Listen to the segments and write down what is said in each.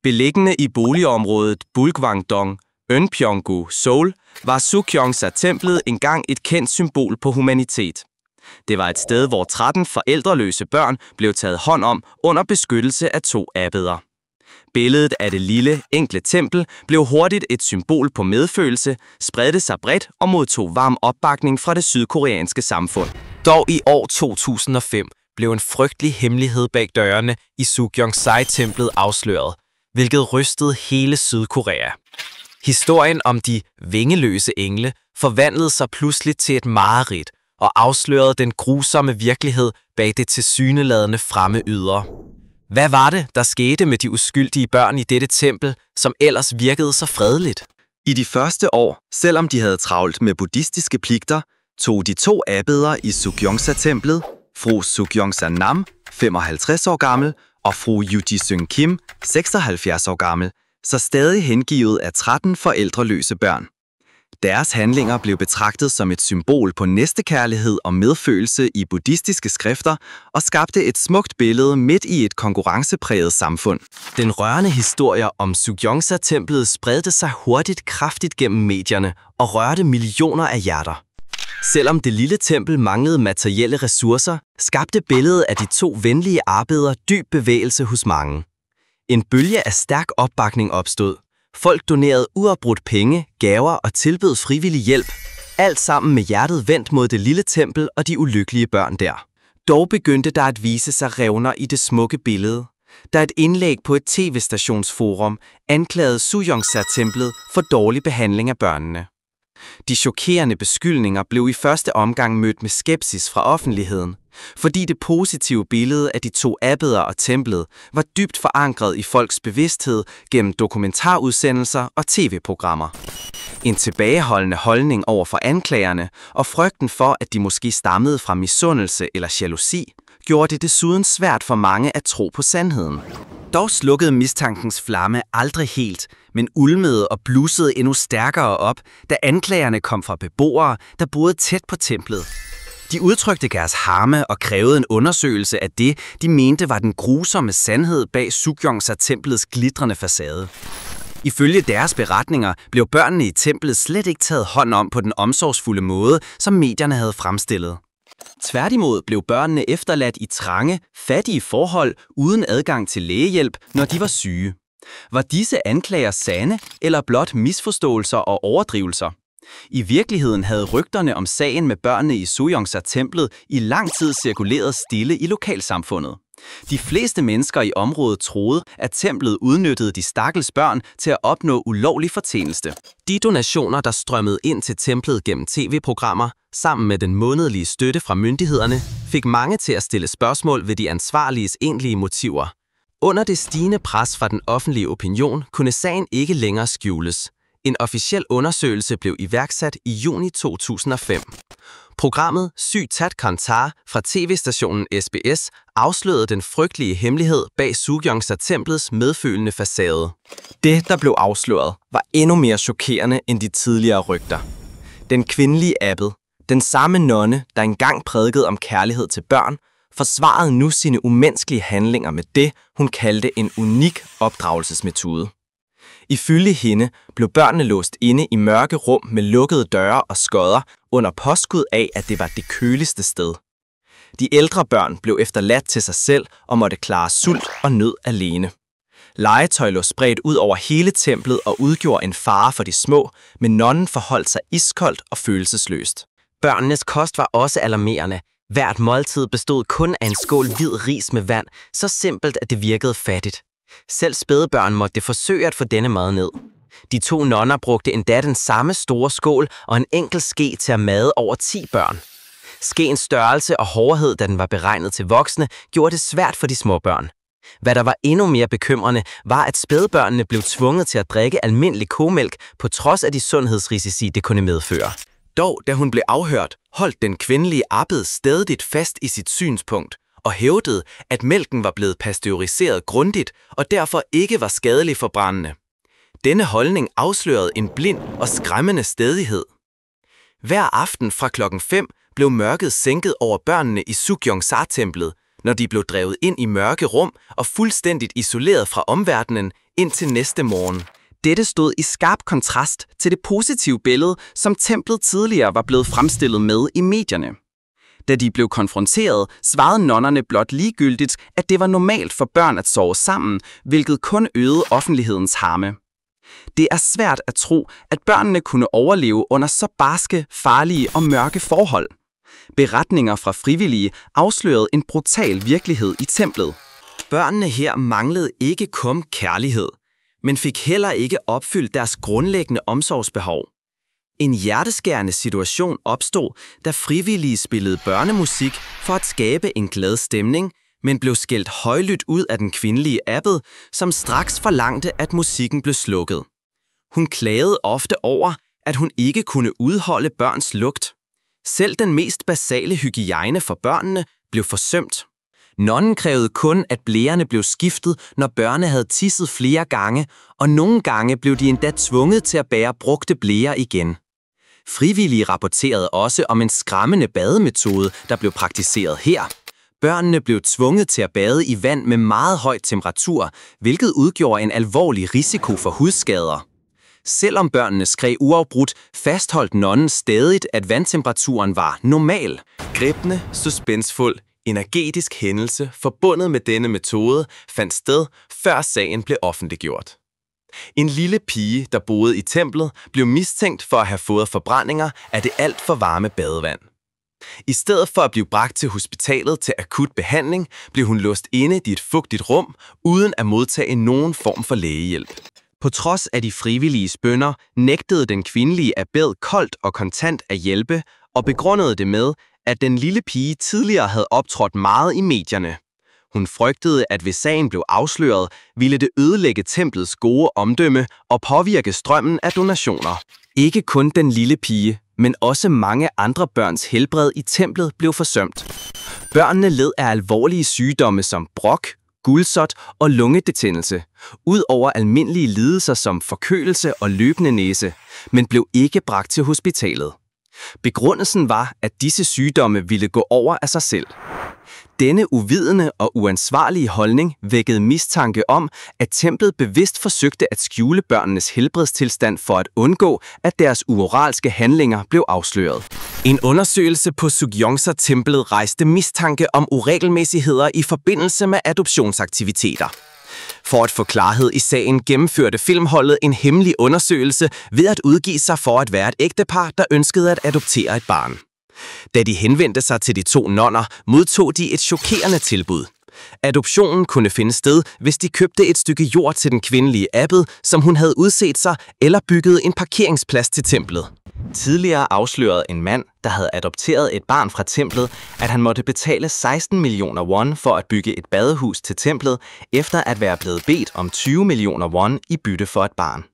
Beliggende i boligområdet Bulgwangdong, Eunpyeonggu, Seoul, var Sukyeongsa-templet engang et kendt symbol på humanitet. Det var et sted, hvor 13 forældreløse børn blev taget hånd om under beskyttelse af 2 abbeder. Billedet af det lille, enkle tempel blev hurtigt et symbol på medfølelse, spredte sig bredt og modtog varm opbakning fra det sydkoreanske samfund. Dog i år 2005 blev en frygtelig hemmelighed bag dørene i Sukyeongsa-templet afsløret, hvilket rystede hele Sydkorea. Historien om de vingeløse engle forvandlede sig pludselig til et mareridt og afslørede den grusomme virkelighed bag det tilsyneladende fremme ydre. Hvad var det, der skete med de uskyldige børn i dette tempel, som ellers virkede så fredeligt? I de første år, selvom de havde travlt med buddhistiske pligter, tog de 2 abbeder i Sukyeongsa-templet, fru Sukyeongsa Nam, 55 år gammel, og fru Yuji-seung Kim, 76 år gammel, så stadig hengivet af 13 forældreløse børn. Deres handlinger blev betragtet som et symbol på næstekærlighed og medfølelse i buddhistiske skrifter og skabte et smukt billede midt i et konkurrencepræget samfund. Den rørende historie om Sukyeongsa-templet spredte sig hurtigt kraftigt gennem medierne og rørte millioner af hjerter. Selvom det lille tempel manglede materielle ressourcer, skabte billedet af de 2 venlige abbeder dyb bevægelse hos mange. En bølge af stærk opbakning opstod. Folk donerede uafbrudt penge, gaver og tilbød frivillig hjælp. Alt sammen med hjertet vendt mod det lille tempel og de ulykkelige børn der. Dog begyndte der at vise sig revner i det smukke billede. Da et indlæg på et tv-stationsforum anklagede Sukyeongsa-templet for dårlig behandling af børnene. De chokerende beskyldninger blev i første omgang mødt med skepsis fra offentligheden, fordi det positive billede af de 2 abbeder og templet var dybt forankret i folks bevidsthed gennem dokumentarudsendelser og tv-programmer. En tilbageholdende holdning over for anklagerne og frygten for, at de måske stammede fra misundelse eller jalousi, gjorde det desuden svært for mange at tro på sandheden. Dog slukkede mistankens flamme aldrig helt, men ulmede og blussede endnu stærkere op, da anklagerne kom fra beboere, der boede tæt på templet. De udtrykte deres harme og krævede en undersøgelse af det, de mente var den grusomme sandhed bag Sukyeongsa-templets glitrende facade. Ifølge deres beretninger blev børnene i templet slet ikke taget hånd om på den omsorgsfulde måde, som medierne havde fremstillet. Tværtimod blev børnene efterladt i trange, fattige forhold uden adgang til lægehjælp, når de var syge. Var disse anklager sande eller blot misforståelser og overdrivelser? I virkeligheden havde rygterne om sagen med børnene i Sukyeongsa-templet i lang tid cirkuleret stille i lokalsamfundet. De fleste mennesker i området troede, at templet udnyttede de stakkels børn til at opnå ulovlig fortjeneste. De donationer, der strømmede ind til templet gennem tv-programmer, sammen med den månedlige støtte fra myndighederne, fik mange til at stille spørgsmål ved de ansvarliges egentlige motiver. Under det stigende pres fra den offentlige opinion kunne sagen ikke længere skjules. En officiel undersøgelse blev iværksat i juni 2005. Programmet Sygt Tæt Kontar fra tv-stationen SBS afslørede den frygtelige hemmelighed bag Sukyeongsa-templets medfølende facade. Det, der blev afsløret, var endnu mere chokerende end de tidligere rygter. Den kvindelige abbed, den samme nonne, der engang prædikede om kærlighed til børn, forsvarede nu sine umenneskelige handlinger med det, hun kaldte en unik opdragelsesmetode. Ifølge hende blev børnene låst inde i mørke rum med lukkede døre og skodder under påskud af, at det var det køligste sted. De ældre børn blev efterladt til sig selv og måtte klare sult og nød alene. Legetøj lå spredt ud over hele templet og udgjorde en fare for de små, men nonnen forholdt sig iskoldt og følelsesløst. Børnenes kost var også alarmerende. Hvert måltid bestod kun af en skål hvid ris med vand, så simpelt at det virkede fattigt. Selv spædebørn måtte forsøge at få denne mad ned. De 2 nonner brugte endda den samme store skål og en enkelt ske til at made over 10 børn. Skeens størrelse og hårdhed, da den var beregnet til voksne, gjorde det svært for de små børn. Hvad der var endnu mere bekymrende, var, at spædbørnene blev tvunget til at drikke almindelig komælk, på trods af de sundhedsrisici, det kunne medføre. Dog, da hun blev afhørt, holdt den kvindelige abbed stædigt fast i sit synspunkt og hævdede, at mælken var blevet pasteuriseret grundigt og derfor ikke var skadelig for børnene. Denne holdning afslørede en blind og skræmmende stædighed. Hver aften fra klokken 5 blev mørket sænket over børnene i Sukyeongsa-templet, når de blev drevet ind i mørke rum og fuldstændigt isoleret fra omverdenen indtil næste morgen. Dette stod i skarp kontrast til det positive billede, som templet tidligere var blevet fremstillet med i medierne. Da de blev konfronteret, svarede nonnerne blot ligegyldigt, at det var normalt for børn at sove sammen, hvilket kun øgede offentlighedens harme. Det er svært at tro, at børnene kunne overleve under så barske, farlige og mørke forhold. Beretninger fra frivillige afslørede en brutal virkelighed i templet. Børnene her manglede ikke kun kærlighed, men fik heller ikke opfyldt deres grundlæggende omsorgsbehov. En hjerteskærende situation opstod, da frivillige spillede børnemusik for at skabe en glad stemning, men blev skældt højlydt ud af den kvindelige abbed, som straks forlangte, at musikken blev slukket. Hun klagede ofte over, at hun ikke kunne udholde børns lugt. Selv den mest basale hygiejne for børnene blev forsømt. Nonnen krævede kun, at blærerne blev skiftet, når børnene havde tisset flere gange, og nogle gange blev de endda tvunget til at bære brugte blærer igen. Frivillige rapporterede også om en skræmmende bademetode, der blev praktiseret her. Børnene blev tvunget til at bade i vand med meget høj temperatur, hvilket udgjorde en alvorlig risiko for hudskader. Selvom børnene skreg uafbrudt, fastholdt nonnen stadigt, at vandtemperaturen var normal. Gribende, suspensfuld, energetisk hændelse forbundet med denne metode fandt sted, før sagen blev offentliggjort. En lille pige, der boede i templet, blev mistænkt for at have fået forbrændinger af det alt for varme badevand. I stedet for at blive bragt til hospitalet til akut behandling, blev hun låst inde i et fugtigt rum, uden at modtage nogen form for lægehjælp. På trods af de frivilliges bønner, nægtede den kvindelige abbed koldt og kontant at hjælpe, og begrundede det med, at den lille pige tidligere havde optrådt meget i medierne. Hun frygtede, at hvis sagen blev afsløret, ville det ødelægge templets gode omdømme og påvirke strømmen af donationer. Ikke kun den lille pige, men også mange andre børns helbred i templet blev forsømt. Børnene led af alvorlige sygdomme som brok, gulsot og lungedetændelse, ud over almindelige lidelser som forkølelse og løbende næse, men blev ikke bragt til hospitalet. Begrundelsen var, at disse sygdomme ville gå over af sig selv. Denne uvidende og uansvarlige holdning vækkede mistanke om, at templet bevidst forsøgte at skjule børnenes helbredstilstand for at undgå, at deres umoralske handlinger blev afsløret. En undersøgelse på Sukyongsa-templet rejste mistanke om uregelmæssigheder i forbindelse med adoptionsaktiviteter. For at få klarhed i sagen gennemførte filmholdet en hemmelig undersøgelse ved at udgive sig for at være et ægtepar, der ønskede at adoptere et barn. Da de henvendte sig til de to nonner, modtog de et chokerende tilbud. Adoptionen kunne finde sted, hvis de købte et stykke jord til den kvindelige abbed, som hun havde udset sig, eller byggede en parkeringsplads til templet. Tidligere afslørede en mand, der havde adopteret et barn fra templet, at han måtte betale 16 millioner won for at bygge et badehus til templet, efter at være blevet bedt om 20 millioner won i bytte for et barn.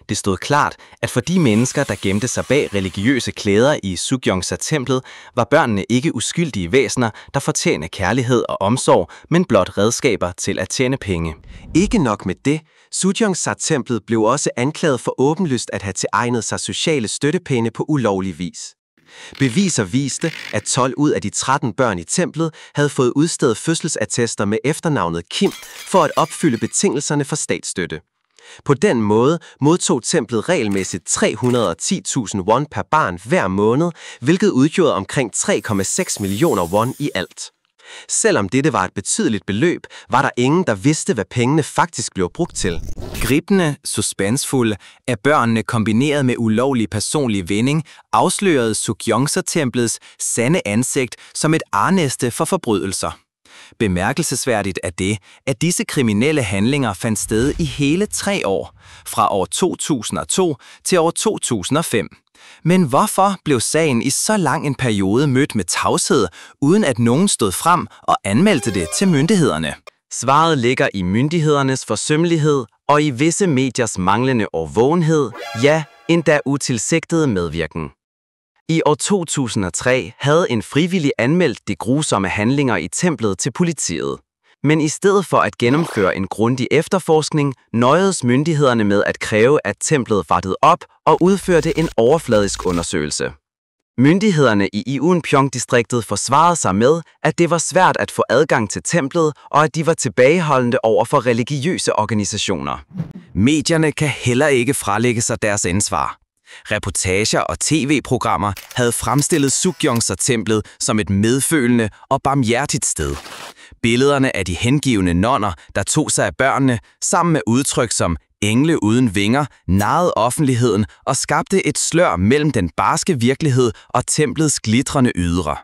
Det stod klart, at for de mennesker, der gemte sig bag religiøse klæder i Sukyongsa-templet, var børnene ikke uskyldige væsener, der fortjente kærlighed og omsorg, men blot redskaber til at tjene penge. Ikke nok med det, Sukyongsa-templet blev også anklaget for åbenlyst at have tilegnet sig sociale støttepenge på ulovlig vis. Beviser viste, at 12 ud af de 13 børn i templet havde fået udstedt fødselsattester med efternavnet Kim for at opfylde betingelserne for statsstøtte. På den måde modtog templet regelmæssigt 310.000 won per barn hver måned, hvilket udgjorde omkring 3,6 millioner won i alt. Selvom dette var et betydeligt beløb, var der ingen, der vidste, hvad pengene faktisk blev brugt til. Gribende, suspensfulde af børnene kombineret med ulovlig personlig vinding, afslørede Sukyongsa-templets sande ansigt som et arnæste for forbrydelser. Bemærkelsesværdigt er det, at disse kriminelle handlinger fandt sted i hele 3 år, fra år 2002 til år 2005. Men hvorfor blev sagen i så lang en periode mødt med tavshed, uden at nogen stod frem og anmeldte det til myndighederne? Svaret ligger i myndighedernes forsømmelighed og i visse mediers manglende årvågenhed, ja, endda utilsigtede medvirken. I år 2003 havde en frivillig anmeldt de grusomme handlinger i templet til politiet. Men i stedet for at gennemføre en grundig efterforskning, nøjedes myndighederne med at kræve, at templet rettede op og udførte en overfladisk undersøgelse. Myndighederne i Uimpyong-distriktet forsvarede sig med, at det var svært at få adgang til templet, og at de var tilbageholdende over for religiøse organisationer. Medierne kan heller ikke fralægge sig deres ansvar. Reportager og tv-programmer havde fremstillet Sukgyongsa-templet som et medfølende og barmhjertigt sted. Billederne af de hengivne nonner, der tog sig af børnene, sammen med udtryk som engle uden vinger, narrede offentligheden og skabte et slør mellem den barske virkelighed og templets glitrende ydre.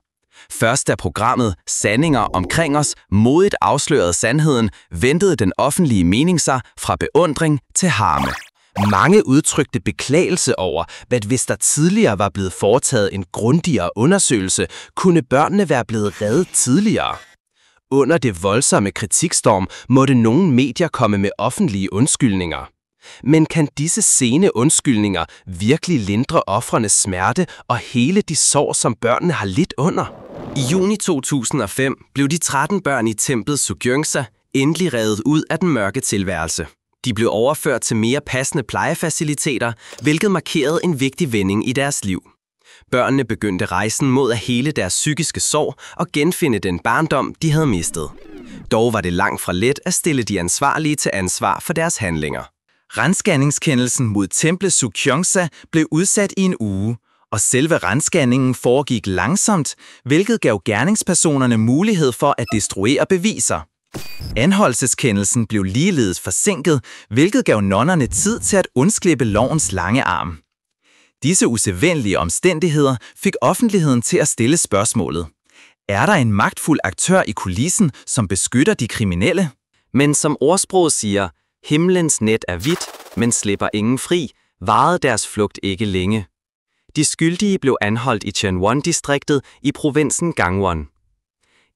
Først da programmet Sandinger omkring os modigt afslørede sandheden, ventede den offentlige mening sig fra beundring til harme. Mange udtrykte beklagelse over, at hvis der tidligere var blevet foretaget en grundigere undersøgelse, kunne børnene være blevet reddet tidligere. Under det voldsomme kritikstorm måtte nogle medier komme med offentlige undskyldninger. Men kan disse sene undskyldninger virkelig lindre ofrenes smerte og hele de sår, som børnene har lidt under? I juni 2005 blev de 13 børn i templet Sukgyongsa endelig revet ud af den mørke tilværelse. De blev overført til mere passende plejefaciliteter, hvilket markerede en vigtig vending i deres liv. Børnene begyndte rejsen mod at hele deres psykiske sorg og genfinde den barndom, de havde mistet. Dog var det langt fra let at stille de ansvarlige til ansvar for deres handlinger. Ranskanningskendelsen mod templet Sukgyongsa blev udsat i en uge, og selve ranskanningen foregik langsomt, hvilket gav gerningspersonerne mulighed for at destruere beviser. Anholdelseskendelsen blev ligeledes forsinket, hvilket gav nonnerne tid til at undslippe lovens lange arm. Disse usædvanlige omstændigheder fik offentligheden til at stille spørgsmålet: er der en magtfuld aktør i kulissen, som beskytter de kriminelle? Men som ordsproget siger, himlens net er hvidt, men slipper ingen fri, varede deres flugt ikke længe. De skyldige blev anholdt i Changwon-distriktet i provinsen Gangwon.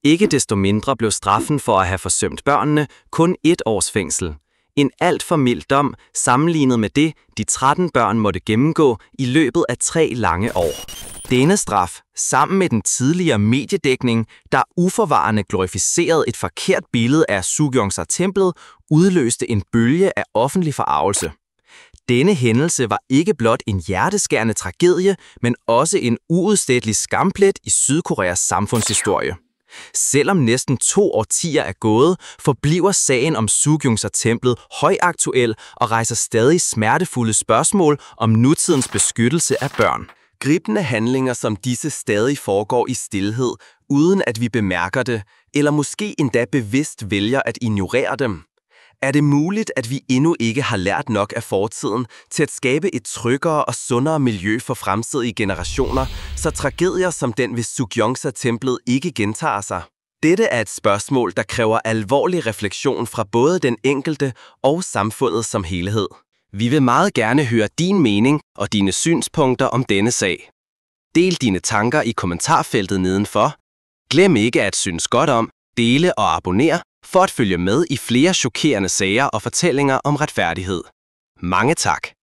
Ikke desto mindre blev straffen for at have forsømt børnene kun 1 års fængsel. En alt for mild dom sammenlignet med det, de 13 børn måtte gennemgå i løbet af 3 lange år. Denne straf, sammen med den tidligere mediedækning, der uforvarende glorificerede et forkert billede af Sukgyongsa-templet, udløste en bølge af offentlig forargelse. Denne hændelse var ikke blot en hjerteskærende tragedie, men også en uudslettelig skamplet i Sydkoreas samfundshistorie. Selvom næsten 2 årtier er gået, forbliver sagen om Sukgyongsa-templet højaktuel og rejser stadig smertefulde spørgsmål om nutidens beskyttelse af børn. Gribende handlinger som disse stadig foregår i stilhed, uden at vi bemærker det, eller måske endda bevidst vælger at ignorere dem. Er det muligt, at vi endnu ikke har lært nok af fortiden til at skabe et tryggere og sundere miljø for fremtidige generationer, så tragedier som den ved Sukgyongsa-templet ikke gentager sig? Dette er et spørgsmål, der kræver alvorlig refleksion fra både den enkelte og samfundet som helhed. Vi vil meget gerne høre din mening og dine synspunkter om denne sag. Del dine tanker i kommentarfeltet nedenfor. Glem ikke at synes godt om, dele og abonnere for at følge med i flere chokerende sager og fortællinger om retfærdighed. Mange tak.